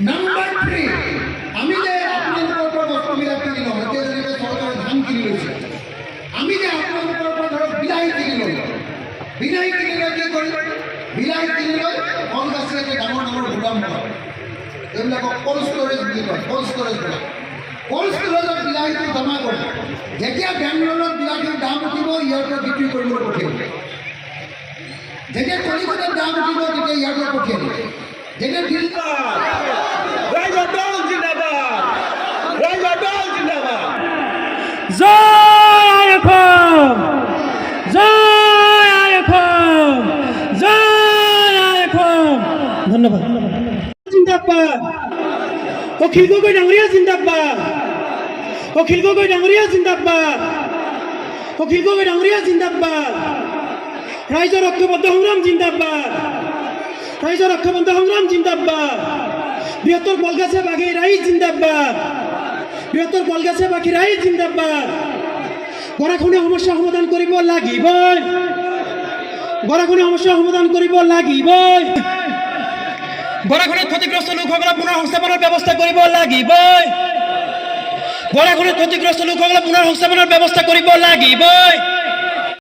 number 3 আমি যে আপনাদের উপর বস্তু বিলাইতে দিল যে সরকার ধান কিনে লইছে আমি যে আপনাদের উপর ধরো বিলাই কিনে লই বিলাই কিনে লই কি করি বিলাই কিনে লই কোন গাছে যে ডাঙর ডাঙর গুদাম হয় এগুলা কোল্ড স্টোরেজ বুলি কয় কোল্ড স্টোরেজ বলে কোল্ড স্টোরেজত বিলাহীটো জমা কৰে যেতিয়া বেংগলোৰত বিলাহীৰ দাম উঠিব ইয়াৰ পৰা বিক্ৰী কৰিব পঠিয়াব যেতিয়া কলিকতাৰ দাম উঠিব তেতিয়া ইয়াৰ পৰা পঠিয়াব যেতিয়া দিল্লী রাইজা দল জিন্দাবাদ রাইজা দল জিন্দাবাদ জয় আইএফএম জয় আইএফএম জয় আইএফএম ধন্যবাদ জিন্দাবাদ অখিল গগৈ ডাঙৰীয়া জিন্দাবাদ অখিল গগৈ ডাঙৰীয়া জিন্দাবাদ অখিল গগৈ ডাঙৰীয়া জিন্দাবাদ ৰাইজৰ ঐক্যবদ্ধ সংগ্ৰাম জিন্দাবাদ ৰাইজৰ ঐক্যবদ্ধ সংগ্ৰাম জিন্দাবাদ বৃহত্তৰ কলগাছে বাঘে ৰাইজ জিন্দাবাদ বৃহত্তৰ কলগাছে বাঘে ৰাইজ জিন্দাবাদ গৰাখনীয়া সমস্যা সমাধান কৰিব লাগিবই গৰাখনীয়া সমস্যা সমাধান কৰিব লাগিবই গৰাখনীত ক্ষতিগ্ৰস্ত লোকসকলক পুনৰ সংস্থাপনৰ ব্যৱস্থা কৰিব লাগিবই গৰাখনীত ক্ষতিগ্ৰস্ত লোকসকলক পুনৰ সংস্থাপনৰ ব্যৱস্থা কৰিব লাগিবই